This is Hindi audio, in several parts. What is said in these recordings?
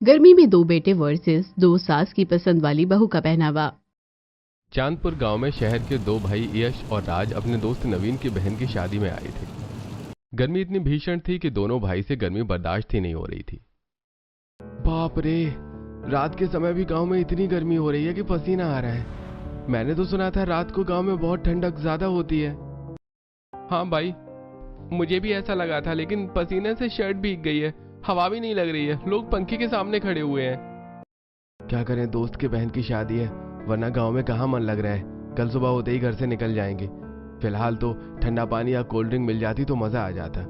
गर्मी में दो बेटे वर्सेस दो सास की पसंद वाली बहू का पहनावा। चांदपुर गांव में शहर के दो भाई यश और राज अपने दोस्त नवीन की बहन की शादी में आए थे। गर्मी इतनी भीषण थी कि दोनों भाई से गर्मी बर्दाश्त ही नहीं हो रही थी। बाप रे, रात के समय भी गांव में इतनी गर्मी हो रही है कि पसीना आ रहा है। मैंने तो सुना था रात को गांव में बहुत ठंडक ज्यादा होती है। हाँ भाई, मुझे भी ऐसा लगा था, लेकिन पसीने से शर्ट भीग गई है, हवा भी नहीं लग रही है। लोग पंखे के सामने खड़े हुए हैं। क्या करें, दोस्त के बहन की शादी है, वरना गांव में कहाँ मन लग रहा है। कल सुबह होते ही घर से निकल जाएंगे। फिलहाल तो ठंडा पानी या कोल्ड ड्रिंक मिल जाती तो मजा आ जाता।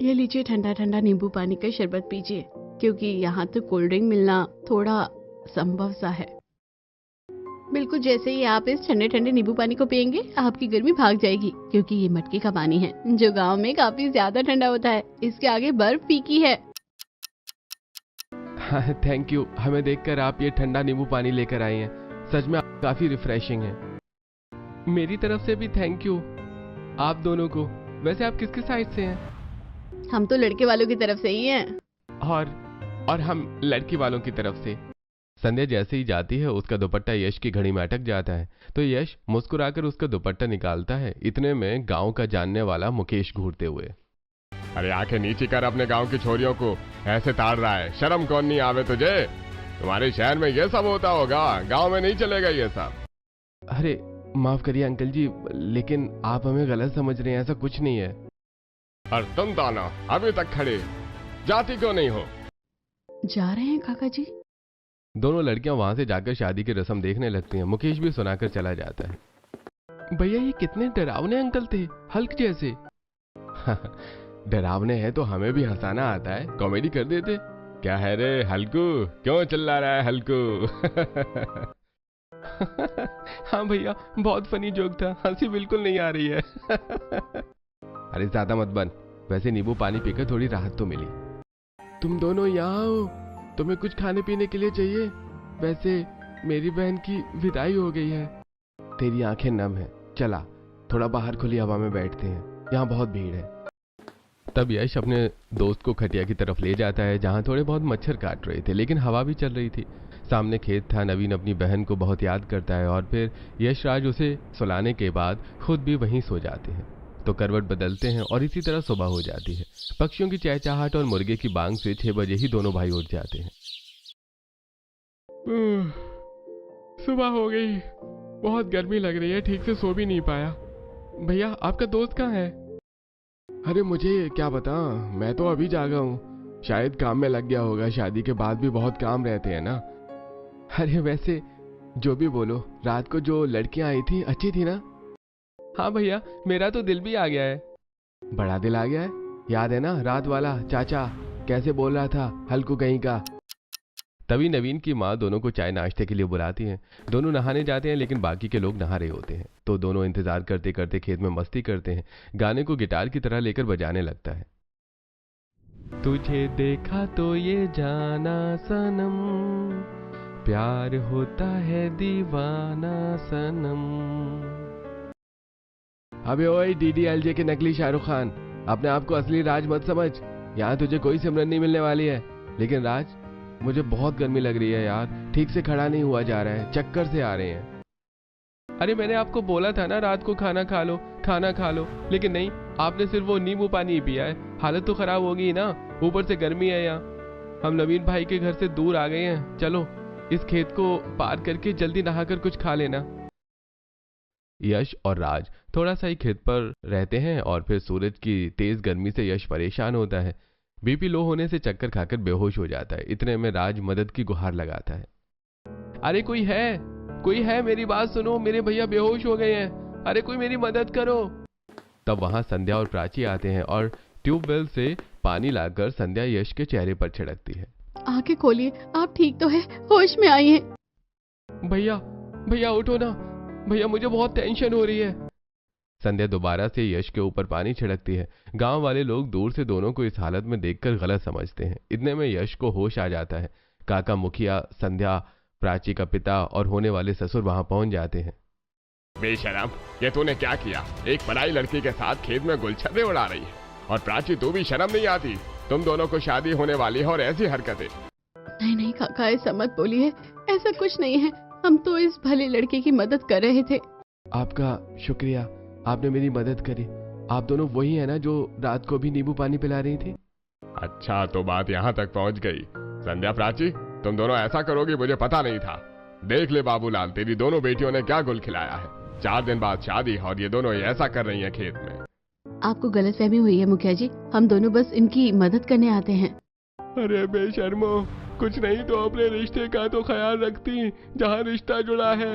ये लीजिए ठंडा ठंडा नींबू पानी का शरबत पीजिए, क्योंकि यहाँ तो कोल्ड ड्रिंक मिलना थोड़ा संभव सा है। बिल्कुल जैसे ही आप इस ठंडे ठंडे नींबू पानी को पियेंगे आपकी गर्मी भाग जाएगी, क्योंकि ये मटके का पानी है जो गांव में काफी ज्यादा ठंडा होता है। इसके आगे बर्फ फीकी है। थैंक यू, हमें देखकर आप ये ठंडा नींबू पानी लेकर आई हैं। सच में काफी रिफ्रेशिंग है। मेरी तरफ से भी थैंक यू आप दोनों को। वैसे आप किसके साइड से हैं? हम तो लड़के वालों की तरफ से ही हैं। और हम लड़की वालों की तरफ से। संध्या जैसे ही जाती है उसका दुपट्टा यश की घड़ी में अटक जाता है, तो यश मुस्कुराकर उसका दुपट्टा निकालता है। इतने में गांव का जानने वाला मुकेश घूरते हुए, अरे आंखें नीची कर, अपने गांव की छोरियों को ऐसे ताड़ रहा है। शर्म कौन नहीं आवे तुझे? तुम्हारे शहर में ये सब होता होगा, गांव में नहीं चलेगा ये सब। अरे माफ करिए अंकल जी, लेकिन आप हमें गलत समझ रहे हैं, ऐसा कुछ नहीं है। और तुम दोनों अभी तक खड़े, जाती क्यों नहीं हो? जा रहे हैं काका जी। दोनों लड़कियां वहां से जाकर शादी की रस्म देखने लगती हैं। मुकेश भी सुनाकर चला जाता है। भैया ये कितने डरावने अंकल थे, हल्क जैसे। डरावने हैं तो हमें भी हंसाना आता है, कॉमेडी कर देते। क्या है रे हल्कू, क्यों चिल्ला रहा है हल्कू? हाँ भैया, बहुत फनी जोक था, हंसी बिल्कुल नहीं आ रही है। अरे ज्यादा मत बन। वैसे नींबू पानी पीकर थोड़ी राहत तो मिली। तुम दोनों यहाँ हो, तुम्हें कुछ खाने पीने के लिए चाहिए? वैसे मेरी बहन की विदाई हो गई है। तेरी आंखें नम है, चला थोड़ा बाहर खुली हवा में बैठते हैं, यहाँ बहुत भीड़ है। तब यश अपने दोस्त को खटिया की तरफ ले जाता है, जहाँ थोड़े बहुत मच्छर काट रहे थे, लेकिन हवा भी चल रही थी। सामने खेत था। नवीन अपनी बहन को बहुत याद करता है और फिर यश राज उसे सुलाने के बाद खुद भी वहीं सो जाते हैं। तो करवट बदलते हैं और इसी तरह सुबह हो जाती है। पक्षियों की चहचहाहट और मुर्गे की बांग से 6 बजे ही दोनों भाई उठ जाते हैं। सुबह हो गई, बहुत गर्मी लग रही है, ठीक से सो भी नहीं पाया। भैया आपका दोस्त कहाँ है? अरे मुझे क्या पता, मैं तो अभी जागा हूँ। शायद काम में लग गया होगा, शादी के बाद भी बहुत काम रहते हैं ना। अरे वैसे जो भी बोलो, रात को जो लड़कियां आई थी अच्छी थी ना? हाँ भैया, मेरा तो दिल भी आ गया है। बड़ा दिल आ गया है? याद है ना रात वाला चाचा कैसे बोल रहा था, हल्कू कहीं का। तभी नवीन की माँ दोनों को चाय नाश्ते के लिए बुलाती हैं। दोनों नहाने जाते हैं, लेकिन बाकी के लोग नहा रहे होते हैं, तो दोनों इंतजार करते करते खेत में मस्ती करते हैं। गाने को गिटार की तरह लेकर बजाने लगता है। तुझे देखा तो ये जाना सनम, प्यार होता है दीवाना सनम। अबे ओए DDLJ के नकली शाहरुख खान, अपने आप को असली राज मत समझ। यहाँ तुझे कोई सिमरन नहीं मिलने वाली है। लेकिन राज, मुझे बहुत गर्मी लग रही है यार, ठीक से खड़ा नहीं हुआ जा रहा है, चक्कर से आ रहे हैं। अरे मैंने आपको बोला था ना रात को खाना खा लो, खाना खा लो, लेकिन नहीं, आपने सिर्फ वो नींबू पानी ही पिया है। हालत तो खराब होगी ना, ऊपर से गर्मी है यहाँ। हम नवीन भाई के घर से दूर आ गए हैं, चलो इस खेत को पार करके जल्दी नहाकर कुछ खा लेना। यश और राज थोड़ा सा ही खेत पर रहते हैं और फिर सूरज की तेज गर्मी से यश परेशान होता है। बीपी लो होने से चक्कर खाकर बेहोश हो जाता है। इतने में राज मदद की गुहार लगाता है। अरे कोई है, मेरी बात सुनो, मेरे भैया बेहोश हो गए हैं, अरे कोई मेरी मदद करो। तब वहां संध्या और प्राची आते हैं और ट्यूबवेल से पानी लाकर संध्या यश के चेहरे पर छिड़कती है। आंखें खोलिए, आप ठीक तो है, होश में आइए। भैया उठो ना, भैया मुझे बहुत टेंशन हो रही है। संध्या दोबारा से यश के ऊपर पानी छिड़कती है। गांव वाले लोग दूर से दोनों को इस हालत में देखकर गलत समझते हैं। इतने में यश को होश आ जाता है। काका मुखिया, संध्या, प्राची का पिता और होने वाले ससुर वहां पहुंच जाते हैं। बेशरम, ये तूने क्या किया? एक पराई लड़की के साथ खेत में गुलछर्रे उड़ा रही है। और प्राची, तू भी शर्म नहीं आती? तुम दोनों को शादी होने वाली है और ऐसी हरकतें। काका ऐसा मत बोलिए, ऐसा कुछ नहीं है। हम तो इस भले लड़के की मदद कर रहे थे। आपका शुक्रिया, आपने मेरी मदद करी। आप दोनों वही है ना जो रात को भी नींबू पानी पिला रही थी? अच्छा, तो बात यहाँ तक पहुँच गई। संध्या, प्राची, तुम दोनों ऐसा करोगी मुझे पता नहीं था। देख ले बाबूलाल, तेरी दोनों बेटियों ने क्या गुल खिलाया है। 4 दिन बाद शादी और ये दोनों ऐसा कर रही हैं खेत में। आपको गलतफहमी हुई है मुखिया जी, हम दोनों बस इनकी मदद करने आते हैं। अरे बेशर्मो, कुछ नहीं तो अपने रिश्ते का तो ख्याल रखती जहाँ रिश्ता जुड़ा है।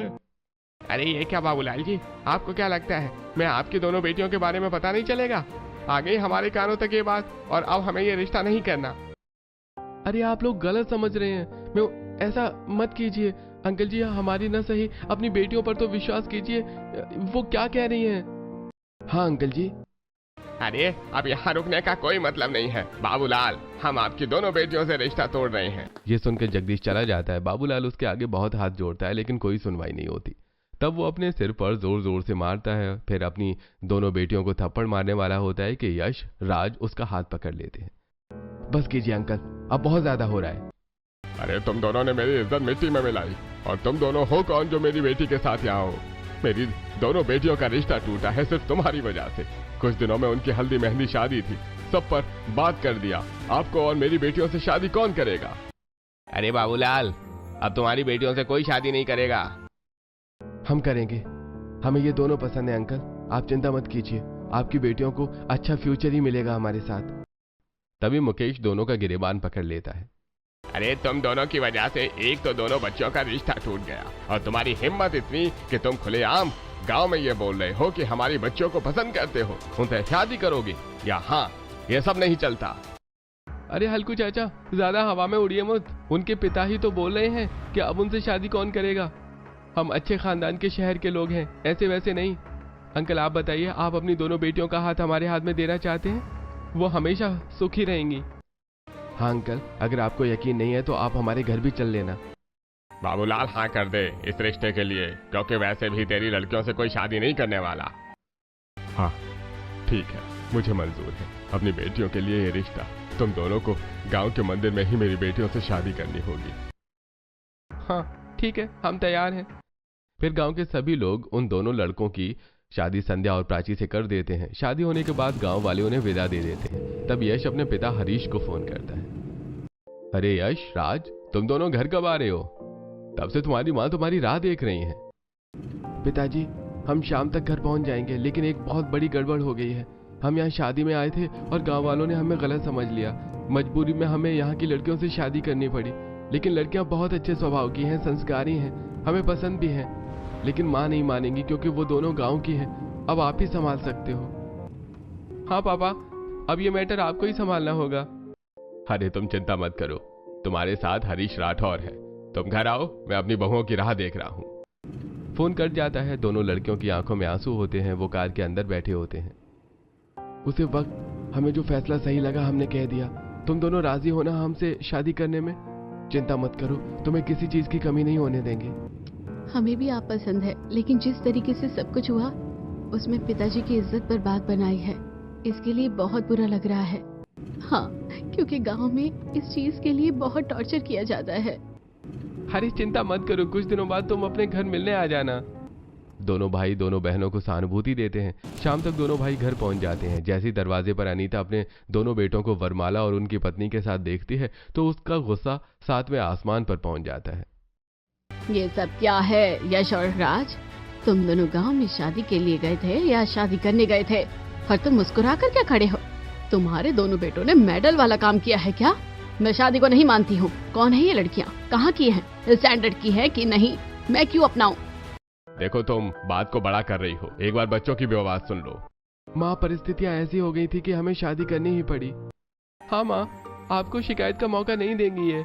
अरे ये क्या बाबूलाल जी, आपको क्या लगता है मैं आपकी दोनों बेटियों के बारे में पता नहीं चलेगा? आ गई हमारे कानों तक ये बात और अब हमें ये रिश्ता नहीं करना। अरे आप लोग गलत समझ रहे हैं। मैं ऐसा मत कीजिए अंकल जी, हमारी न सही अपनी बेटियों पर तो विश्वास कीजिए। वो क्या कह रही हैं? हाँ अंकल जी। अरे अब यहाँ रुकने का कोई मतलब नहीं है बाबूलाल, हम आपकी दोनों बेटियों से रिश्ता तोड़ रहे हैं। ये सुनकर जगदीश चला जाता है। बाबूलाल उसके आगे बहुत हाथ जोड़ता है लेकिन कोई सुनवाई नहीं होती। तब वो अपने सिर पर जोर जोर से मारता है। फिर अपनी दोनों बेटियों को थप्पड़ मारने वाला होता है कि यश, राज उसका हाथ पकड़ लेते हैं। बस कीजिए अंकल, अब बहुत ज्यादा हो रहा है। अरे तुम दोनों ने मेरी इज्जत मिट्टी में मिलाई और तुम दोनों हो कौन जो मेरी बेटी के साथ यहाँ हो? मेरी दोनों बेटियों का रिश्ता टूटा है सिर्फ तुम्हारी वजह से। कुछ दिनों में उनकी हल्दी मेहंदी शादी थी, सब पर बात कर दिया। आपको और मेरी बेटियों से शादी कौन करेगा? अरे बाबूलाल, अब तुम्हारी बेटियों से कोई शादी नहीं करेगा। हम करेंगे, हमें ये दोनों पसंद है अंकल, आप चिंता मत कीजिए। आपकी बेटियों को अच्छा फ्यूचर ही मिलेगा हमारे साथ। तभी मुकेश दोनों का गिरेबान पकड़ लेता है। अरे तुम दोनों की वजह से एक तो दोनों बच्चों का रिश्ता टूट गया और तुम्हारी हिम्मत इतनी कि तुम खुलेआम गांव में ये बोल रहे हो कि हमारी बच्चों को पसंद करते हो, उनसे शादी करोगे या? हाँ, ये सब नहीं चलता। अरे हल्कू चाचा, ज्यादा हवा में उड़िए मत। उनके पिता ही तो बोल रहे हैं कि अब उनसे शादी कौन करेगा। हम अच्छे खानदान के शहर के लोग हैं, ऐसे वैसे नहीं। अंकल आप बताइए, आप अपनी दोनों बेटियों का हाथ हमारे हाथ में देना चाहते हैं? वो हमेशा सुखी रहेंगी। हाँ अंकल, अगर आपको यकीन नहीं है तो आप हमारे घर भी चल लेना। बाबूलाल हाँ कर दे इस रिश्ते के लिए, क्योंकि वैसे भी तेरी लड़कियों से कोई शादी नहीं करने वाला। हाँ ठीक है, मुझे मंजूर है। अपनी बेटियों के लिए ये रिश्ता, तुम दोनों को गांव के मंदिर में ही मेरी बेटियों से शादी करनी होगी। हाँ ठीक है, हम तैयार हैं। फिर गांव के सभी लोग उन दोनों लड़कों की शादी संध्या और प्राची से कर देते हैं। शादी होने के बाद गांव वाले उन्हें विदा दे देते हैं। तब यश अपने पिता हरीश को फोन करता है। अरे यश, राज, तुम दोनों घर कब आ रहे हो? तब से तुम्हारी माँ तुम्हारी राह देख रही है। पिताजी, हम शाम तक घर पहुंच जाएंगे, लेकिन एक बहुत बड़ी गड़बड़ हो गई है। हम यहाँ शादी में आए थे और गांव वालों ने हमें गलत समझ लिया। मजबूरी में हमें यहाँ की लड़कियों से शादी करनी पड़ी। लेकिन लड़कियां बहुत अच्छे स्वभाव की हैं, संस्कारी हैं, हमें पसंद भी हैं। लेकिन माँ नहीं मानेंगी क्योंकि वो दोनों गांव की हैं। अब आप ही संभाल सकते हो। हाँ पापा, अब ये मैटर आपको ही संभालना होगा। अरे तुम चिंता मत करो, तुम्हारे साथ हरीश राठौर है। तुम घर आओ, मैं अपनी बहुओं की राह देख रहा हूँ। फोन कट जाता है। दोनों लड़कियों की आंखों में आंसू होते हैं। वो कार के अंदर बैठे होते हैं। उसी वक्त हमें जो फैसला सही लगा हमने कह दिया। तुम दोनों राजी हो ना हमसे शादी करने में? चिंता मत करो, तुम्हें किसी चीज की कमी नहीं होने देंगे। हमें भी आप पसंद है, लेकिन जिस तरीके से सब कुछ हुआ उसमें पिताजी की इज्जत पर बात बनाई है, इसके लिए बहुत बुरा लग रहा है। हाँ, क्योंकि गांव में इस चीज के लिए बहुत टॉर्चर किया जाता है। हरी चिंता मत करो, कुछ दिनों बाद तुम अपने घर मिलने आ जाना। दोनों भाई दोनों बहनों को सहानुभूति देते हैं। शाम तक दोनों भाई घर पहुंच जाते हैं। जैसे ही दरवाजे पर अनीता अपने दोनों बेटों को वरमाला और उनकी पत्नी के साथ देखती है तो उसका गुस्सा 7वें आसमान पर पहुंच जाता है। ये सब क्या है यश और राज? तुम दोनों गांव में शादी के लिए गए थे या शादी करने गए थे? और तुम मुस्कुरा कर क्या खड़े हो? तुम्हारे दोनों बेटों ने मेडल वाला काम किया है क्या? मैं शादी को नहीं मानती हूँ। कौन है ये लड़कियाँ? कहाँ की हैं? स्टैंडर्ड की है कि नहीं? मैं क्यों अपनाऊं? देखो, तुम बात को बड़ा कर रही हो, एक बार बच्चों की भी आवाज सुन लो। माँ, परिस्थितियां ऐसी हो गई थी कि हमें शादी करनी ही पड़ी। हाँ माँ, आपको शिकायत का मौका नहीं देंगी ये।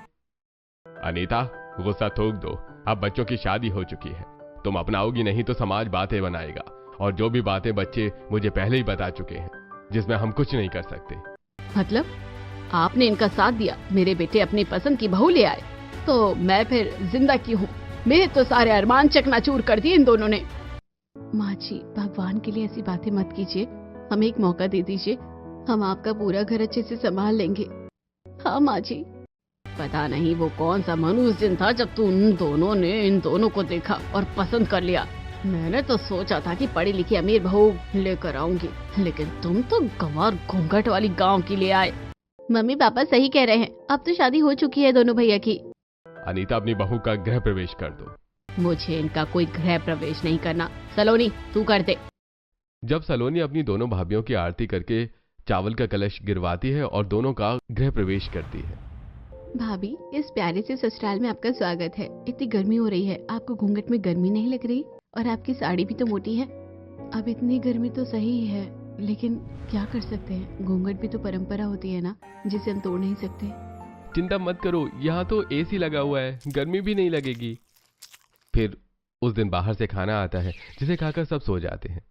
अनीता, गुस्सा थूक दो, अब बच्चों की शादी हो चुकी है। तुम अपनाओगी नहीं तो समाज बातें बनाएगा, और जो भी बातें बच्चे मुझे पहले ही बता चुके हैं, जिसमें हम कुछ नहीं कर सकते। मतलब आपने इनका साथ दिया, मेरे बेटे अपनी पसंद की बहू ले आए, तो मैं फिर जिंदा क्यों हूँ? मेरे तो सारे अरमान चकनाचूर कर दिए इन दोनों ने। माँ जी, भगवान के लिए ऐसी बातें मत कीजिए, हमें एक मौका दे दीजिए, हम आपका पूरा घर अच्छे से संभाल लेंगे। हाँ माँ जी। पता नहीं वो कौन सा मनुष्य दिन था जब तू उन दोनों ने इन दोनों को देखा और पसंद कर लिया। मैंने तो सोचा था कि पढ़ी लिखी अमीर बहू लेकर आऊंगी, लेकिन तुम तो गंवार घूंघट वाली गांव की ले आए। मम्मी पापा सही कह रहे हैं, अब तो शादी हो चुकी है दोनों भैया की। अनीता, अपनी बहू का गृह प्रवेश कर दो। मुझे इनका कोई गृह प्रवेश नहीं करना। सलोनी तू कर दे। जब सलोनी अपनी दोनों भाभियों की आरती करके चावल का कलश गिरवाती है और दोनों का गृह प्रवेश करती है। भाभी, इस प्यारे से ससुराल में आपका स्वागत है। इतनी गर्मी हो रही है, आपको घूंघट में गर्मी नहीं लग रही? और आपकी साड़ी भी तो मोटी है। अब इतनी गर्मी तो सही है, लेकिन क्या कर सकते हैं, घूंघट भी तो परंपरा होती है ना, जिसे हम तोड़ नहीं सकते। चिंता मत करो, यहाँ तो एसी लगा हुआ है, गर्मी भी नहीं लगेगी। फिर उस दिन बाहर से खाना आता है जिसे खाकर सब सो जाते हैं।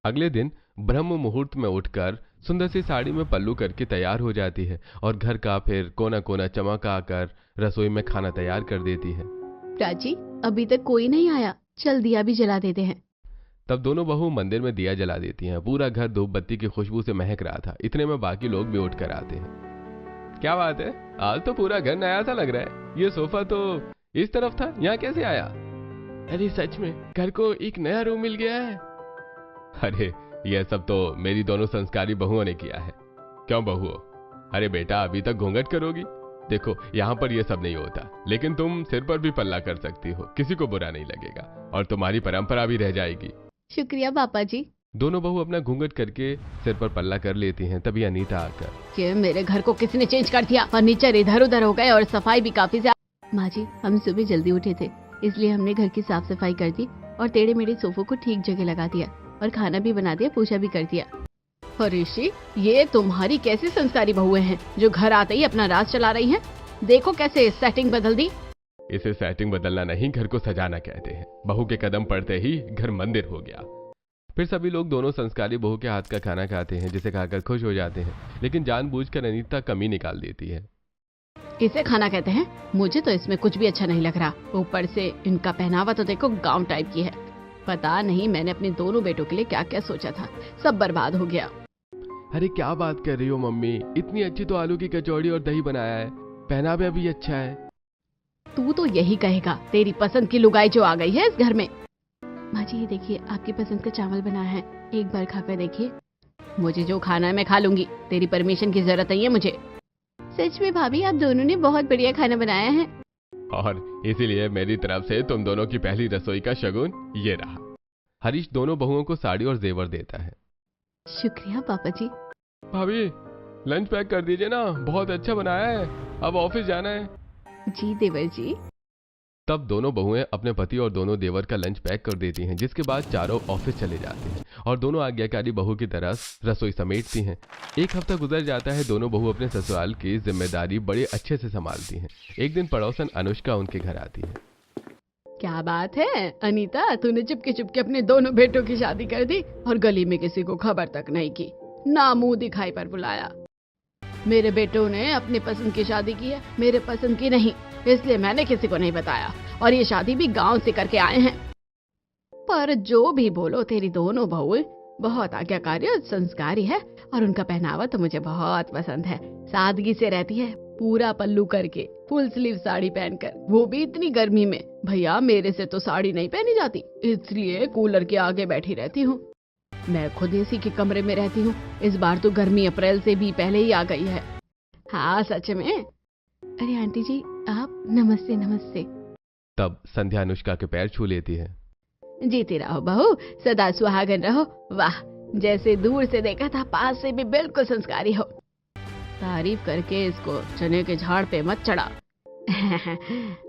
अगले दिन ब्रह्म मुहूर्त में उठकर सुंदर सी साड़ी में पल्लू करके तैयार हो जाती है और घर का फिर कोना कोना चमका कर रसोई में खाना तैयार कर देती है। प्राची, अभी तक कोई नहीं आया, चल दिया भी जला देते हैं। तब दोनों बहू मंदिर में दिया जला देती हैं। पूरा घर धूप बत्ती की खुशबू से महक रहा था। इतने में बाकी लोग भी उठ कर आते हैं। क्या बात है, आज तो पूरा घर नया सा लग रहा है। ये सोफा तो इस तरफ था, यहाँ कैसे आया? अरे सच में घर को एक नया रूम मिल गया है। अरे यह सब तो मेरी दोनों संस्कारी बहुओं ने किया है। क्यों बहुओं? अरे बेटा, अभी तक घूंघट करोगी? देखो, यहाँ पर यह सब नहीं होता, लेकिन तुम सिर पर भी पल्ला कर सकती हो, किसी को बुरा नहीं लगेगा और तुम्हारी परंपरा भी रह जाएगी। शुक्रिया पापा जी। दोनों बहू अपना घूंघट करके सिर पर पल्ला कर लेती हैं। तभी अनीता आकर, कि मेरे घर को किसने चेंज कर दिया? फर्नीचर इधर उधर हो गए और सफाई भी काफी ज्यादा। माँ जी, हम सुबह जल्दी उठे थे, इसलिए हमने घर की साफ सफाई कर दी और टेढ़े मेढ़े सोफों को ठीक जगह लगा दिया और खाना भी बना दिया, पूजा भी कर दिया। ऋषि, ये तुम्हारी कैसी संस्कारी बहुएं हैं जो घर आते ही अपना राज चला रही हैं? देखो कैसे सेटिंग बदल दी। इसे सेटिंग बदलना नहीं, घर को सजाना कहते हैं। बहू के कदम पड़ते ही घर मंदिर हो गया। फिर सभी लोग दोनों संस्कारी बहू के हाथ का खाना खाते हैं, जिसे खाकर खुश हो जाते हैं, लेकिन जानबूझकर अनीता कमी निकाल देती है। इसे खाना कहते हैं? मुझे तो इसमें कुछ भी अच्छा नहीं लग रहा। ऊपर से इनका पहनावा तो देखो गांव टाइप की है। पता नहीं मैंने अपने दोनों बेटों के लिए क्या क्या सोचा था, सब बर्बाद हो गया। अरे क्या बात कर रही हो मम्मी, इतनी अच्छी तो आलू की कचौड़ी और दही बनाया है, पहनावा भी अच्छा है। तू तो यही कहेगा, तेरी पसंद की लुगाई जो आ गई है इस घर में। माँ जी, ये देखिए आपकी पसंद का चावल बनाया है, एक बार खाकर देखिए। मुझे जो खाना है मैं खा लूंगी, तेरी परमिशन की जरूरत नहीं है मुझे। सच में भाभी, आप दोनों ने बहुत बढ़िया खाना बनाया है। और इसीलिए मेरी तरफ से तुम दोनों की पहली रसोई का शगुन ये रहा। हरीश दोनों बहुओं को साड़ी और जेवर देता है। शुक्रिया पापा जी। भाभी, लंच पैक कर दीजिए ना, बहुत अच्छा बनाया है, अब ऑफिस जाना है। जी देवर जी। तब दोनों बहुएं अपने पति और दोनों देवर का लंच पैक कर देती हैं, जिसके बाद चारों ऑफिस चले जाते हैं और दोनों आज्ञाकारी बहू की तरह रसोई समेटती हैं। एक हफ्ता गुजर जाता है। दोनों बहू अपने ससुराल की जिम्मेदारी बड़े अच्छे से संभालती हैं। एक दिन पड़ोसन अनुष्का उनके घर आती है। क्या बात है अनीता, तूने चुपके चुपके अपने दोनों बेटों की शादी कर दी और गली में किसी को खबर तक नहीं की, ना मुंह दिखाई पर बुलाया। मेरे बेटों ने अपने पसंद की शादी की है, मेरे पसंद की नहीं, इसलिए मैंने किसी को नहीं बताया और ये शादी भी गांव से करके आए हैं। पर जो भी बोलो, तेरी दोनों बहुएं बहुत आज्ञाकारी और संस्कारी है और उनका पहनावा तो मुझे बहुत पसंद है। सादगी से रहती है, पूरा पल्लू करके, फुल स्लीव साड़ी पहनकर, वो भी इतनी गर्मी में। भैया, मेरे से तो साड़ी नहीं पहनी जाती, इसलिए कूलर के आगे बैठी रहती हूँ। मैं खुद एसी के कमरे में रहती हूँ। इस बार तो गर्मी अप्रैल से भी पहले ही आ गई है। हाँ सच में। अरे आंटी जी, आप नमस्ते। नमस्ते। तब संध्या अनुष्का के पैर छू लेती है। जीती रहो बहू, सदा सुहागन रहो। वाह, जैसे दूर से देखा था पास से भी बिल्कुल संस्कारी हो। तारीफ करके इसको चने के झाड़ पे मत चढ़ा।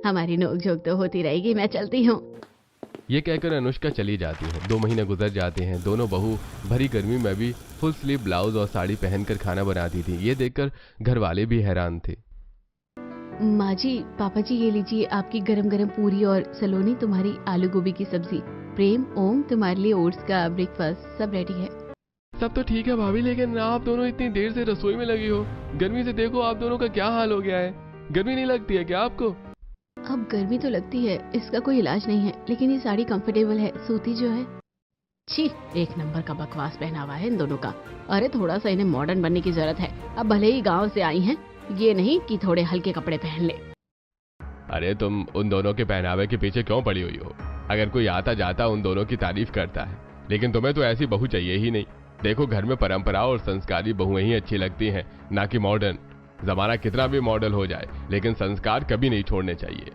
हमारी नोकझोंक तो होती रहेगी, मैं चलती हूँ। ये कहकर अनुष्का चली जाती है। 2 महीने गुजर जाते हैं। दोनों बहू भरी गर्मी में भी फुल स्लीव ब्लाउज और साड़ी पहनकर खाना बनाती थी। ये देखकर घर वाले भी हैरान थे। माँ जी, पापा जी, ये लीजिए आपकी गरम गरम पूरी और सलोनी तुम्हारी आलू गोभी की सब्जी। प्रेम, ओम तुम्हारे लिए ओट्स का ब्रेकफास्ट, सब रेडी है। सब तो ठीक है भाभी, लेकिन आप दोनों इतनी देर से रसोई में लगी हो। गर्मी से देखो आप दोनों का क्या हाल हो गया है। गर्मी नहीं लगती है क्या आपको? अब गर्मी तो लगती है, इसका कोई इलाज नहीं है, लेकिन ये साड़ी कंफर्टेबल है, सूती जो है। छी, एक नंबर का बकवास पहनावा है इन दोनों का। अरे थोड़ा सा इन्हें मॉडर्न बनने की जरूरत है। अब भले ही गांव से आई हैं, ये नहीं कि थोड़े हल्के कपड़े पहन ले। अरे तुम उन दोनों के पहनावे के पीछे क्यों पड़ी हुई हो? अगर कोई आता जाता उन दोनों की तारीफ करता है, लेकिन तुम्हें तो ऐसी बहू चाहिए ही नहीं। देखो, घर में परंपरा और संस्कारी बहुएं ही अच्छी लगती हैं, ना कि मॉडर्न। जमाना कितना भी मॉडल हो जाए, लेकिन संस्कार कभी नहीं छोड़ने चाहिए।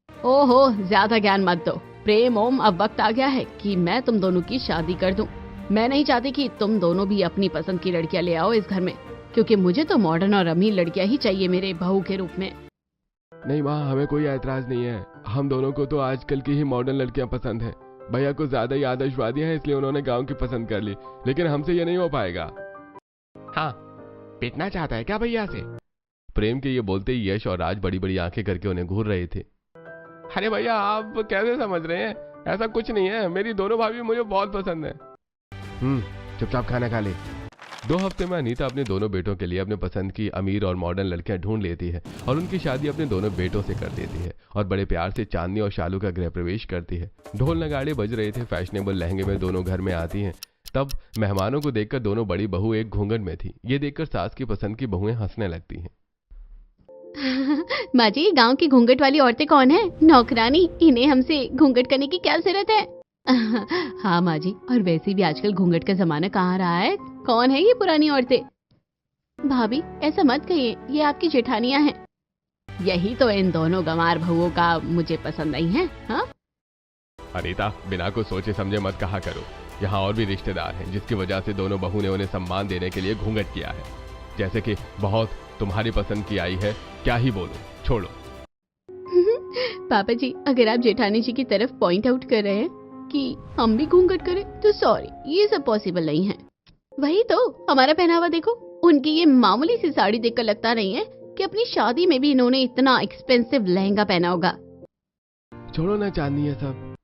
ओहो, ज्यादा ज्ञान मत दो। प्रेम ओम, अब वक्त आ गया है कि मैं तुम दोनों की शादी कर दूं। मैं नहीं चाहती कि तुम दोनों भी अपनी पसंद की लड़कियां ले आओ इस घर में, क्योंकि मुझे तो मॉडर्न और अमीर लड़कियां ही चाहिए मेरे बहू के रूप में। नहीं माँ, हमें कोई ऐतराज नहीं है। हम दोनों को तो आजकल की ही मॉडर्न लड़कियां पसंद है। भैया को ज्यादा ही आदर्शवादी है, इसलिए उन्होंने गांव की पसंद कर ली, लेकिन हमसे ये नहीं हो पाएगा। हाँ, पिटना चाहता है क्या भैया से? प्रेम के ये बोलते ही यश और राज बड़ी बड़ी आंखें करके उन्हें घूर रहे थे। अरे भैया, आप कैसे समझ रहे हैं? ऐसा कुछ नहीं है, मेरी दोनों भाभी मुझे बहुत पसंद है। चुपचाप खाना खा ले। 2 हफ्ते में अनीता अपने दोनों बेटों के लिए अपने पसंद की अमीर और मॉडर्न लड़कियां ढूंढ लेती है और उनकी शादी अपने दोनों बेटों से कर देती है और बड़े प्यार से चांदनी और शालू का गृह प्रवेश करती है। ढोल नगाड़े बज रहे थे, फैशनेबल लहंगे में दोनों घर में आती हैं। तब मेहमानों को देखकर दोनों बड़ी बहू एक घूंघट में थी। ये देखकर सास की पसंद की बहुएं हंसने लगती हैं। माँ जी, गाँव की घूंघट वाली औरतें कौन है? नौकरानी, इन्हें हमसे घूंघट करने की क्या जरूरत है? हाँ माँ जी, और वैसे भी आजकल घूंघट का जमाना कहाँ रहा है। कौन है ये पुरानी औरतें? भाभी, ऐसा मत कहिए, ये आपकी जेठानियां हैं। यही तो इन दोनों गंवार बहुओं का मुझे पसंद नहीं है। हाँ अनीता, बिना कुछ सोचे समझे मत कहा करो। यहाँ और भी रिश्तेदार हैं, जिसकी वजह से दोनों बहू ने उन्हें सम्मान देने के लिए घूंघट किया है। जैसे कि बहुत तुम्हारी पसंद की आई है, क्या ही बोलो, छोड़ो। पापा जी, अगर आप जेठानी जी की तरफ पॉइंट आउट कर रहे हैं कि हम भी घूंघट करें, तो सॉरी, ये सब पॉसिबल नहीं है। वही तो, हमारा पहनावा देखो। उनकी ये मामूली सी साड़ी देखकर लगता नहीं है कि अपनी शादी में भी इन्होंने इतना एक्सपेंसिव लहंगा पहना होगा। छोड़ो ना चांदनी, ये सब।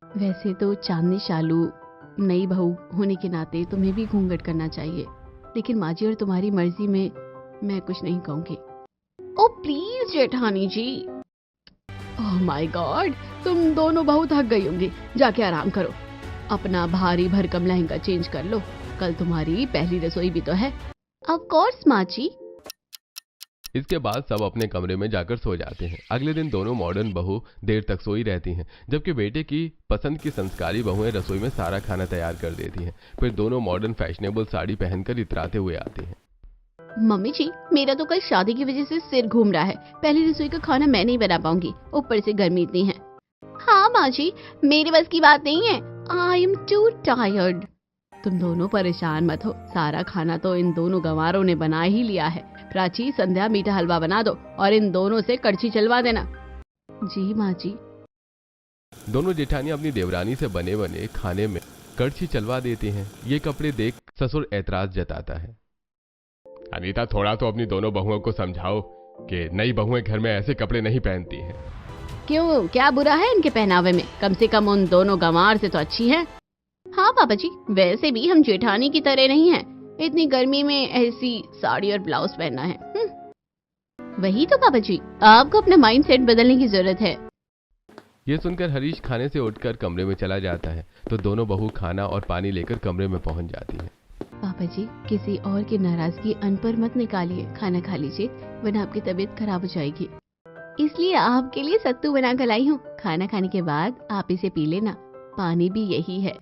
वैसे तो चांदनी शालू नई बहू होने के नाते तुम्हें भी घूंघट करना चाहिए, लेकिन माँ जी और तुम्हारी मर्जी में मैं कुछ नहीं कहूंगी। ओ प्लीज जेठानी जी। ओह माय गॉड, तुम दोनों बहुत थक गई होंगी, जाके आराम करो। अपना भारी भरकम लहंगा चेंज कर लो, कल तुम्हारी पहली रसोई भी तो है। ऑफ कोर्स माँ जी। इसके बाद सब अपने कमरे में जाकर सो जाते हैं। अगले दिन दोनों मॉडर्न बहू देर तक सोई रहती हैं, जबकि बेटे की पसंद की संस्कारी बहुएं रसोई में सारा खाना तैयार कर देती हैं। फिर दोनों मॉडर्न फैशनेबल साड़ी पहनकर इतराते हुए आती हैं। मम्मी जी, मेरा तो कल शादी की वजह से सिर घूम रहा है। पहली रसोई का खाना मैं नहीं बना पाऊंगी, ऊपर से गर्मी इतनी है। हाँ माँ जी, मेरे बस की बात नहीं है। I am to tired. तुम दोनों परेशान मत हो, सारा खाना तो इन दोनों गंवारों ने बना ही लिया है। प्राची, संध्या, मीठा हलवा बना दो और इन दोनों से कड़छी चलवा देना। जी माँ जी। दोनों जेठानियां अपनी देवरानी से बने बने खाने में कड़छी चलवा देती हैं। ये कपड़े देख ससुर ऐतराज जताता है। अनीता, थोड़ा तो अपनी दोनों बहुओं को समझाओ कि नई बहुएं घर में ऐसे कपड़े नहीं पहनती हैं। क्यों, क्या बुरा है इनके पहनावे में? कम से कम उन दोनों गंवार से तो अच्छी हैं। हाँ पापा जी, वैसे भी हम जेठानी की तरह नहीं हैं। इतनी गर्मी में ऐसी साड़ी और ब्लाउज पहनना है। वही तो पापा जी, आपको अपना माइंड सेट बदलने की जरूरत है। ये सुनकर हरीश खाने से उठकर कमरे में चला जाता है, तो दोनों बहू खाना और पानी लेकर कमरे में पहुंच जाती है। पापा जी, किसी और की नाराजगी अन पर मत निकालिए, खाना खा लीजिए, वरना आपकी तबीयत खराब हो जाएगी। इसलिए आपके लिए सत्तू बना कर लाई हूँ। खाना खाने के बाद आप इसे पी लेना। पानी भी यही है।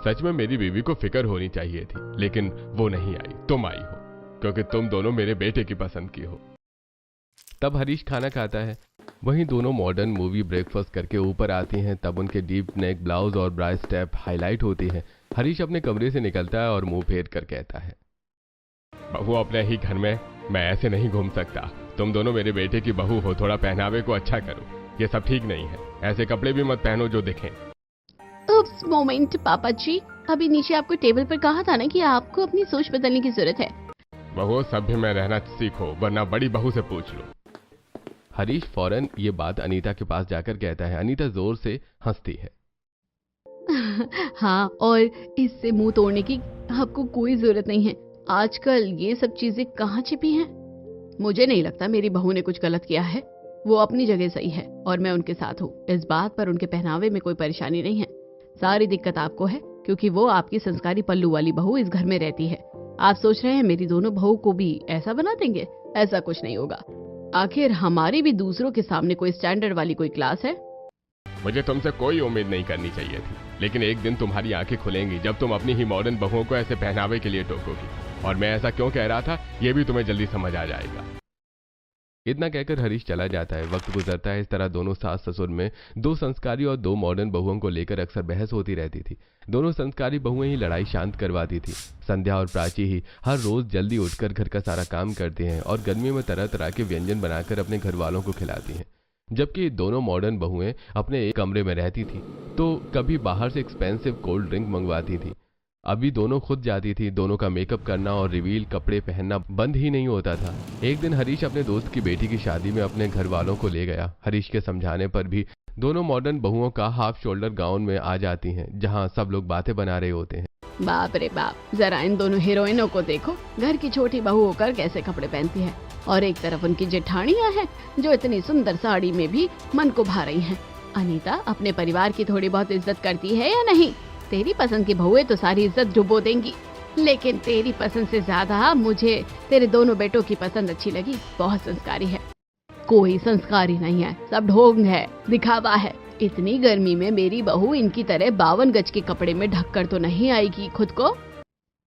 सच में मेरी बीवी को फिक्र होनी चाहिए थी, लेकिन वो नहीं आई। तुम आई हो, क्योंकि तुम दोनों मेरे बेटे की पसंद की हो। तब हरीश खाना खाता है। वहीं दोनों मॉडर्न मूवी ब्रेकफास्ट करके ऊपर आती हैं। तब उनके डीप नेक ब्लाउज और ब्रा स्टेप हाईलाइट होती है। हरीश अपने कमरे से निकलता है और मुंह फेर कर कहता है, बहू, अपने ही घर में मैं ऐसे नहीं घूम सकता। तुम दोनों मेरे बेटे की बहू हो, थोड़ा पहनावे को अच्छा करो। ये सब ठीक नहीं है, ऐसे कपड़े भी मत पहनो जो दिखें। उप्स, मोमेंट पापा जी, अभी नीचे आपको टेबल पर कहा था ना कि आपको अपनी सोच बदलने की जरूरत है। बहू, सभ्य में रहना सीखो, वरना बड़ी बहू से पूछ लो। हरीश फौरन ये बात अनीता के पास जाकर कहता है। अनीता जोर से हंसती है। हाँ, और इससे मुंह तोड़ने की आपको कोई जरूरत नहीं है। आजकल ये सब चीजें कहाँ छिपी हैं? मुझे नहीं लगता मेरी बहू ने कुछ गलत किया है। वो अपनी जगह सही है और मैं उनके साथ हूँ। इस बात पर उनके पहनावे में कोई परेशानी नहीं है। सारी दिक्कत आपको है, क्योंकि वो आपकी संस्कारी पल्लू वाली बहू इस घर में रहती है। आप सोच रहे हैं मेरी दोनों बहू को भी ऐसा बना देंगे? ऐसा कुछ नहीं होगा। आखिर हमारी भी दूसरों के सामने कोई स्टैंडर्ड वाली कोई क्लास है। मुझे तुमसे कोई उम्मीद नहीं करनी चाहिए थी, लेकिन एक दिन तुम्हारी आंखें खुलेंगी जब तुम अपनी ही मॉडर्न बहुओं को ऐसे पहनावे के लिए टोकोगी। और मैं ऐसा क्यों कह रहा था ये भी तुम्हें जल्दी समझ आ जाएगा। इतना कहकर हरीश चला जाता है। वक्त गुजरता है। इस तरह दोनों सास ससुर में दो संस्कारी और दो मॉडर्न बहुओं को लेकर अक्सर बहस होती रहती थी। दोनों संस्कारी बहुएं ही लड़ाई शांत करवाती थी। संध्या और प्राची ही हर रोज जल्दी उठकर घर का सारा काम करती हैं और गर्मी में तरह तरह के व्यंजन बनाकर अपने घर वालों को खिलाती हैं। जबकि दोनों मॉडर्न बहुएं अपने एक कमरे में रहती थी तो कभी बाहर से एक्सपेंसिव कोल्ड ड्रिंक मंगवाती थी। अभी दोनों खुद जाती थी। दोनों का मेकअप करना और रिवील कपड़े पहनना बंद ही नहीं होता था। एक दिन हरीश अपने दोस्त की बेटी की शादी में अपने घर वालों को ले गया। हरीश के समझाने पर भी दोनों मॉडर्न बहुओं का हाफ शोल्डर गाउन में आ जाती हैं, जहां सब लोग बातें बना रहे होते हैं। बाप रे बाप, जरा इन दोनों हीरोइनों को देखो, घर की छोटी बहू होकर कैसे कपड़े पहनती है, और एक तरफ उनकी जेठानियां हैं जो इतनी सुंदर साड़ी में भी मन को भा रही हैं। अनीता, अपने परिवार की थोड़ी बहुत इज्जत करती है या नहीं? तेरी पसंद की बहुएं तो सारी इज्जत डुबो देंगी, लेकिन तेरी पसंद से ज्यादा मुझे तेरे दोनों बेटों की पसंद अच्छी लगी। बहुत संस्कारी है। कोई संस्कारी नहीं है, सब ढोंग है, दिखावा है। इतनी गर्मी में मेरी बहू इनकी तरह 52 गज के कपड़े में ढककर तो नहीं आएगी खुद को।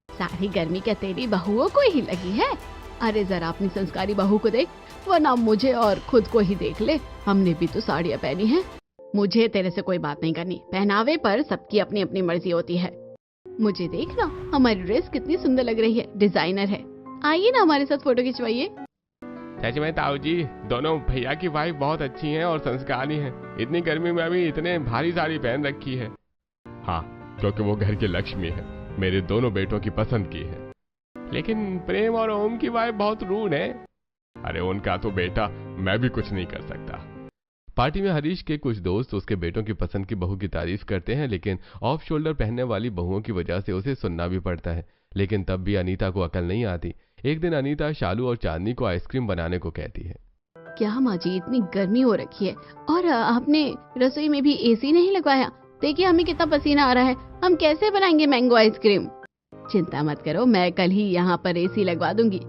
सारी गर्मी क्या तेरी बहुओं को ही लगी है? अरे जरा अपनी संस्कारी बहू को देख, वरना मुझे और खुद को ही देख ले। हमने भी तो साड़ियाँ पहनी है। मुझे तेरे से कोई बात नहीं करनी। पहनावे पर सबकी अपनी अपनी मर्जी होती है। मुझे देखना, हमारी ड्रेस कितनी सुंदर लग रही है, डिजाइनर है। आइए ना हमारे साथ फोटो खिंचवाइए। सच में ताऊ जी, दोनों भैया की वाइफ बहुत अच्छी हैं और संस्कारी हैं। इतनी गर्मी में भी इतने भारी साड़ी पहन रखी है। हाँ, क्योंकि वो घर की लक्ष्मी है, मेरे दोनों बेटों की पसंद की है। लेकिन प्रेम और ओम की वाइफ बहुत रूड है। अरे उनका तो बेटा, मैं भी कुछ नहीं कर सकता। पार्टी में हरीश के कुछ दोस्त उसके बेटों की पसंद की बहू की तारीफ करते हैं, लेकिन ऑफ शोल्डर पहनने वाली बहुओं की वजह से उसे सुनना भी पड़ता है। लेकिन तब भी अनीता को अकल नहीं आती। एक दिन अनीता शालू और चांदनी को आइसक्रीम बनाने को कहती है। क्या माँ जी, इतनी गर्मी हो रखी है और आपने रसोई में भी एसी नहीं लगवाया? देखिए हमें कितना पसीना आ रहा है, हम कैसे बनाएंगे मैंगो आइसक्रीम? चिंता मत करो, मैं कल ही यहाँ पर एसी लगवा दूंगी।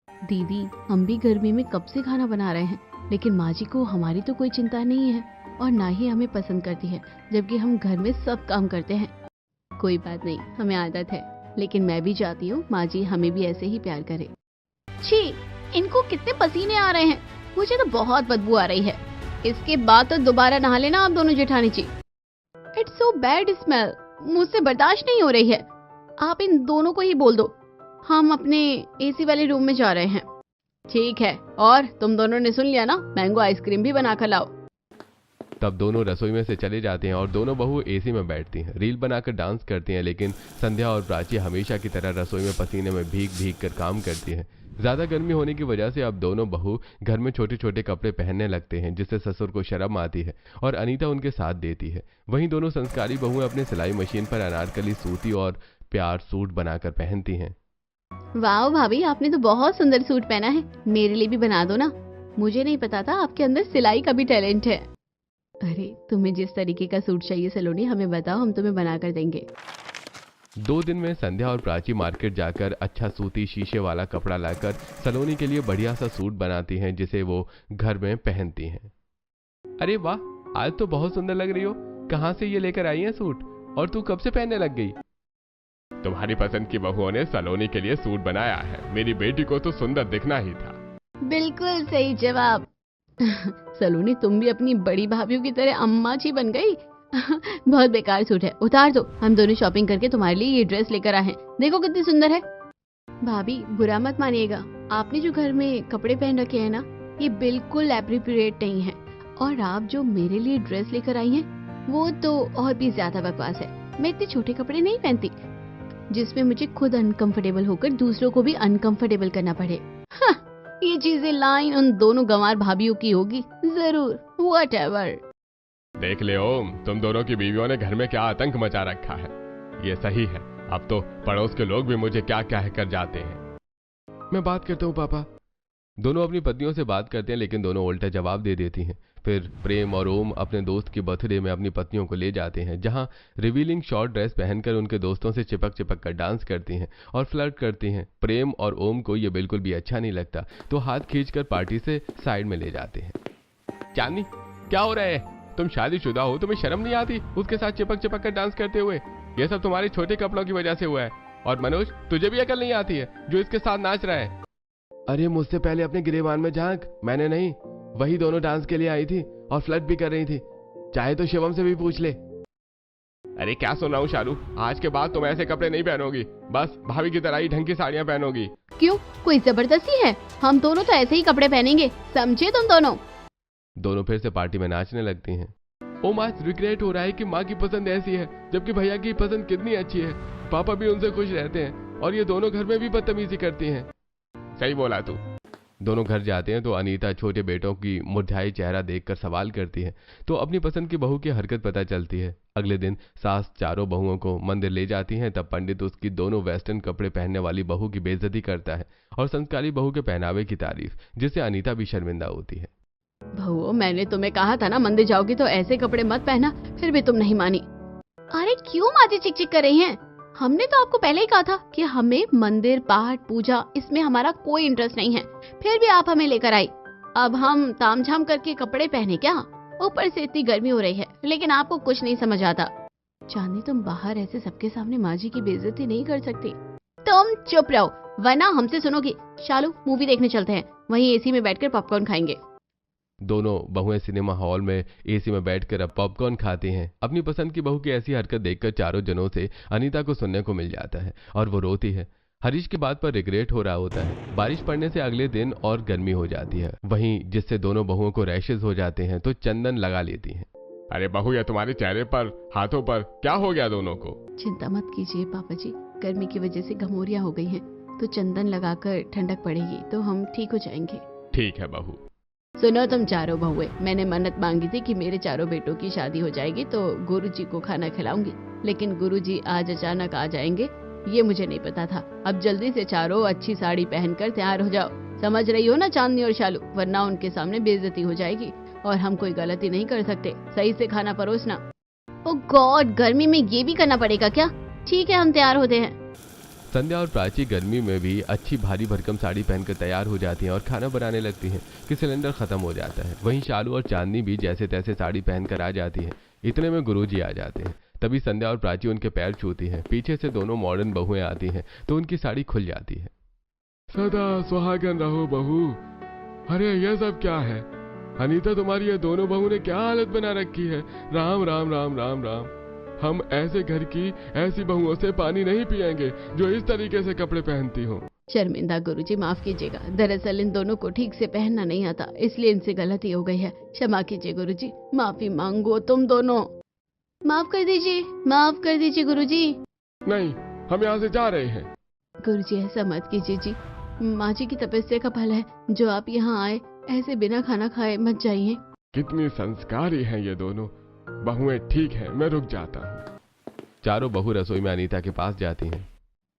दीदी, हम भी गर्मी में कब से खाना बना रहे हैं, लेकिन माँ जी को हमारी तो कोई चिंता नहीं है और ना ही हमें पसंद करती है, जबकि हम घर में सब काम करते हैं। कोई बात नहीं, हमें आदत है, लेकिन मैं भी चाहती हूँ माँ जी हमें भी ऐसे ही प्यार करे। छी, इनको कितने पसीने आ रहे हैं, मुझे तो बहुत बदबू आ रही है। इसके बाद तो दोबारा नहा लेना आप दोनों जेठानी जी। इट्स सो बैड स्मेल, मुझसे बर्दाश्त नहीं हो रही है। आप इन दोनों को ही बोल दो, हम अपने एसी वाले रूम में जा रहे हैं। ठीक है, और तुम दोनों ने सुन लिया ना, मैंगो आइसक्रीम भी बना कर लाओ। तब दोनों रसोई में से चले जाते हैं और दोनों बहू एसी में बैठती हैं, रील बनाकर डांस करती हैं। लेकिन संध्या और प्राची हमेशा की तरह रसोई में पसीने में भीग भीग कर काम करती हैं। ज्यादा गर्मी होने की वजह से अब दोनों बहू घर में छोटे छोटे कपड़े पहनने लगते हैं, जिससे ससुर को शर्म आती है और अनीता उनके साथ देती है। वहीं दोनों संस्कारी बहुएं अपने सिलाई मशीन पर अनारकली सूती और प्यार सूट बनाकर पहनती हैं। वाह भाभी, आपने तो बहुत सुंदर सूट पहना है, मेरे लिए भी बना दो ना। मुझे नहीं पता था आपके अंदर सिलाई का भी टैलेंट है। अरे तुम्हें जिस तरीके का सूट चाहिए सलोनी, हमें बताओ, हम तुम्हें बना कर देंगे। 2 दिन में संध्या और प्राची मार्केट जाकर अच्छा सूती शीशे वाला कपड़ा लाकर सलोनी के लिए बढ़िया सा सूट बनाती हैं, जिसे वो घर में पहनती हैं। अरे वाह, आज तो बहुत सुंदर लग रही हो। कहाँ से ये लेकर आई है सूट, और तू कब से पहनने लग गई? तुम्हारी पसंद की बहुओं ने सलोनी के लिए सूट बनाया है। मेरी बेटी को तो सुंदर दिखना ही था। बिल्कुल सही जवाब। सलोनी, तुम भी अपनी बड़ी भाभीयों की तरह अम्मा जी बन गई। बहुत बेकार सूट है, उतार दो। हम दोनों शॉपिंग करके तुम्हारे लिए ये ड्रेस लेकर आए हैं, देखो कितनी सुंदर है। भाभी, बुरा मत मानिएगा, आपने जो घर में कपड़े पहन रखे हैं ना, ये बिल्कुल एप्रोप्रिएट नहीं है। और आप जो मेरे लिए ड्रेस लेकर आई हैं, वो तो और भी ज्यादा बकवास है। मैं इतने छोटे कपड़े नहीं पहनती जिसमें मुझे खुद अनकंफर्टेबल होकर दूसरों को भी अनकंफर्टेबल करना पड़े। हाँ, ये चीजें लाइन उन दोनों गंवार भाभीयों की होगी जरूर। व्हाटएवर। देख ले ओम, तुम दोनों की बीवियों ने घर में क्या आतंक मचा रखा है। ये सही है, अब तो पड़ोस के लोग भी मुझे क्या कह कर जाते हैं। मैं बात करता हूँ पापा। दोनों अपनी पत्नियों से बात करते हैं लेकिन दोनों उल्टा जवाब दे देती हैं। फिर प्रेम और ओम अपने दोस्त के बर्थडे में अपनी पत्नियों को ले जाते हैं, जहां रिवीलिंग शॉर्ट ड्रेस पहनकर उनके दोस्तों से चिपक चिपक कर डांस करती हैं और फ्लर्ट करती हैं। प्रेम और ओम को ये बिल्कुल भी अच्छा नहीं लगता, तो हाथ खींचकर पार्टी से साइड में ले जाते हैं। चांदनी, क्या हो रहा है? तुम शादीशुदा हो, तुम्हें शर्म नहीं आती उसके साथ चिपक चिपक कर डांस करते हुए? ये सब तुम्हारे छोटे कपड़ों की वजह से हुआ है। और मनोज, तुझे भी अकल नहीं आती है जो इसके साथ नाच रहा है? अरे मुझसे पहले अपने गिरेबान में झांक, मैंने नहीं, वही दोनों डांस के लिए आई थी और फ्लर्ट भी कर रही थी, चाहे तो शिवम से भी पूछ ले। अरे क्या सुन रहा हूँ शालू, आज के बाद तुम ऐसे कपड़े नहीं पहनोगी, बस भाभी की तरह ही ढंग की साड़ियाँ पहनोगी। क्यों, कोई जबरदस्ती है? हम दोनों तो ऐसे ही कपड़े पहनेंगे, समझे तुम दोनों? दोनों फिर से पार्टी में नाचने लगती हैं। ओम, आज रिग्रेट हो रहा है कि माँ की पसंद ऐसी है, जबकि भैया की पसंद कितनी अच्छी है। पापा भी उनसे खुश रहते हैं और ये दोनों घर में भी बदतमीजी करती हैं। सही बोला तू। दोनों घर जाते हैं तो अनीता छोटे बेटों की मुरझाई चेहरा देखकर सवाल करती है, तो अपनी पसंद की बहू की हरकत पता चलती है। अगले दिन सास चारों बहुओं को मंदिर ले जाती हैं, तब पंडित उसकी दोनों वेस्टर्न कपड़े पहनने वाली बहू की बेइज्जती करता है और संस्कारी बहू के पहनावे की तारीफ, जिससे अनीता भी शर्मिंदा होती है। बहू, मैंने तुम्हें कहा था ना मंदिर जाओगी तो ऐसे कपड़े मत पहना, फिर भी तुम नहीं मानी। अरे क्यों माँ जी चिक चिक कर रही हैं? हमने तो आपको पहले ही कहा था कि हमें मंदिर, पाठ, पूजा, इसमें हमारा कोई इंटरेस्ट नहीं है, फिर भी आप हमें लेकर आई। अब हम तामझाम करके कपड़े पहने क्या? ऊपर से इतनी गर्मी हो रही है, लेकिन आपको कुछ नहीं समझ आता। चांदनी, तुम बाहर ऐसे सबके सामने माँ जी की बेइज्जती नहीं कर सकती। तुम चुप रहो, वरना हमसे सुनोगी। शालू, मूवी देखने चलते हैं, वहीं एसी में बैठकर पॉपकॉर्न खाएंगे। दोनों बहुएं सिनेमा हॉल में एसी में बैठकर अब पॉपकॉर्न खाती हैं। अपनी पसंद की बहू की ऐसी हरकत देखकर चारों जनों से अनीता को सुनने को मिल जाता है और वो रोती है। हरीश की बात पर रिग्रेट हो रहा होता है। बारिश पड़ने से अगले दिन और गर्मी हो जाती है, वहीं जिससे दोनों बहुओं को रैशेज हो जाते हैं, तो चंदन लगा लेती हैं। अरे बहू, ये तुम्हारे चेहरे पर, हाथों पर क्या हो गया दोनों को? चिंता मत कीजिए पापा जी, गर्मी की वजह से घमौरियां हो गई हैं, तो चंदन लगाकर ठंडक पड़ेगी तो हम ठीक हो जाएंगे। ठीक है बहू। सुनो तुम चारों बहुए, मैंने मन्नत मांगी थी कि मेरे चारों बेटों की शादी हो जाएगी तो गुरुजी को खाना खिलाऊंगी, लेकिन गुरुजी आज अचानक आ जाएंगे, ये मुझे नहीं पता था। अब जल्दी से चारों अच्छी साड़ी पहनकर तैयार हो जाओ, समझ रही हो ना चांदनी और शालू, वरना उनके सामने बेइज्जती हो जाएगी और हम कोई गलती नहीं कर सकते। सही से खाना परोसना। ओह गॉड, गर्मी में ये भी करना पड़ेगा क्या? ठीक है, हम तैयार होते हैं। संध्या और प्राची गर्मी में भी अच्छी भारी भरकम साड़ी पहनकर तैयार हो जाती हैं और खाना बनाने लगती हैं कि सिलेंडर खत्म हो जाता है। वहीं शालू और चांदनी भी जैसे तैसे साड़ी पहनकर आ जाती हैं। इतने में गुरुजी आ जाते हैं। तभी संध्या और प्राची उनके पैर छूती हैं। पीछे से दोनों मॉडर्न बहुएं आती हैं तो उनकी साड़ी खुल जाती है। सदा सुहागन रहो बहू। अरे ये सब क्या है? अनीता, तुम्हारी ये दोनों बहू ने क्या हालत बना रखी है? राम राम राम राम राम। हम ऐसे घर की ऐसी बहुओं से पानी नहीं पिएंगे जो इस तरीके से कपड़े पहनती हो। शर्मिंदा गुरुजी, माफ कीजिएगा, दरअसल इन दोनों को ठीक से पहनना नहीं आता, इसलिए इनसे गलती हो गई है। क्षमा कीजिए गुरुजी, माफी मांगो तुम दोनों। माफ कर दीजिए गुरुजी। नहीं, हम यहाँ से जा रहे हैं। गुरुजी ऐसा मत कीजिए जी, माँ जी की तपस्या का फल है जो आप यहाँ आए, ऐसे बिना खाना खाए मत जाइए। कितनी संस्कारी हैं ये दोनों बहुएं। ठीक है, मैं रुक जाता हूँ। चारों बहू रसोई में अनीता के पास जाती हैं।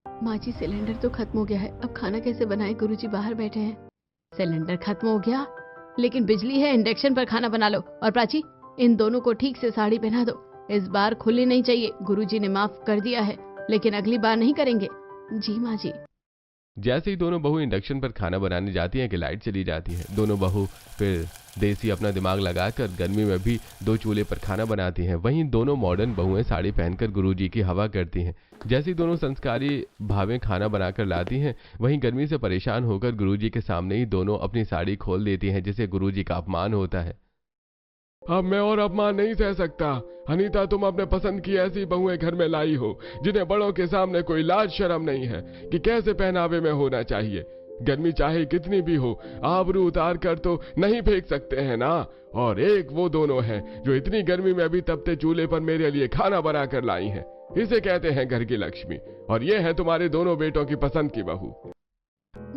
माँ जी, सिलेंडर तो खत्म हो गया है, अब खाना कैसे बनाए? गुरुजी बाहर बैठे हैं। सिलेंडर खत्म हो गया, लेकिन बिजली है, इंडक्शन पर खाना बना लो। और प्राची, इन दोनों को ठीक से साड़ी पहना दो, इस बार खुली नहीं चाहिए। गुरुजी ने माफ कर दिया है, लेकिन अगली बार नहीं करेंगे। जी माँ जी। जैसे ही दोनों बहू इंडक्शन पर खाना बनाने जाती हैं कि लाइट चली जाती है। दोनों बहू फिर देसी अपना दिमाग लगाकर गर्मी में भी 2 चूल्हे पर खाना बनाती हैं। वहीं दोनों मॉडर्न बहुएं साड़ी पहनकर गुरुजी की हवा करती हैं। जैसे ही दोनों संस्कारी भावें खाना बनाकर लाती हैं, वहीं गर्मी से परेशान होकर गुरुजी के सामने ही दोनों अपनी साड़ी खोल देती हैं, जिससे गुरुजी का अपमान होता है। अब मैं और अपमान नहीं सह सकता। अनीता, तुम अपने पसंद की ऐसी बहुएं घर में लाई हो जिन्हें बड़ों के सामने कोई लाज शर्म नहीं है कि कैसे पहनावे में होना चाहिए। गर्मी चाहे कितनी भी हो, आबरू उतार कर तो नहीं फेंक सकते हैं ना। और एक वो दोनों हैं जो इतनी गर्मी में भी तपते चूल्हे पर मेरे लिए खाना बना कर लाई हैं। इसे कहते हैं घर की लक्ष्मी। और ये है तुम्हारे दोनों बेटों की पसंद की बहू।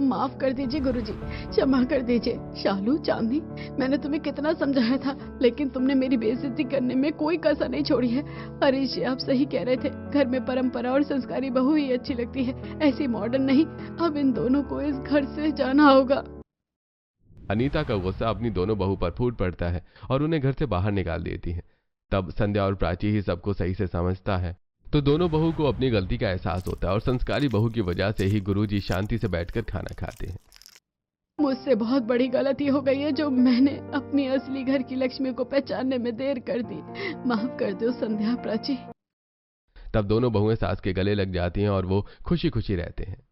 माफ कर दीजिए गुरुजी, क्षमा कर दीजिए। शालू, चांदनी, मैंने तुम्हें कितना समझाया था, लेकिन तुमने मेरी बेइज्जती करने में कोई कसर नहीं छोड़ी है। हरीश जी, आप सही कह रहे थे, घर में परंपरा और संस्कारी बहू ही अच्छी लगती है, ऐसी मॉडर्न नहीं। अब इन दोनों को इस घर से जाना होगा। अनीता का गुस्सा अपनी दोनों बहू पर फूट पड़ता है और उन्हें घर से बाहर निकाल देती है। तब संध्या और प्राची ही सबको सही से समझता है, तो दोनों बहू को अपनी गलती का एहसास होता है और संस्कारी बहू की वजह से ही गुरुजी शांति से बैठकर खाना खाते हैं। मुझसे बहुत बड़ी गलती हो गई है जो मैंने अपनी असली घर की लक्ष्मी को पहचानने में देर कर दी। माफ कर दो संध्या, प्राची। तब दोनों बहुएं सास के गले लग जाती हैं और वो खुशी खुशी रहते हैं।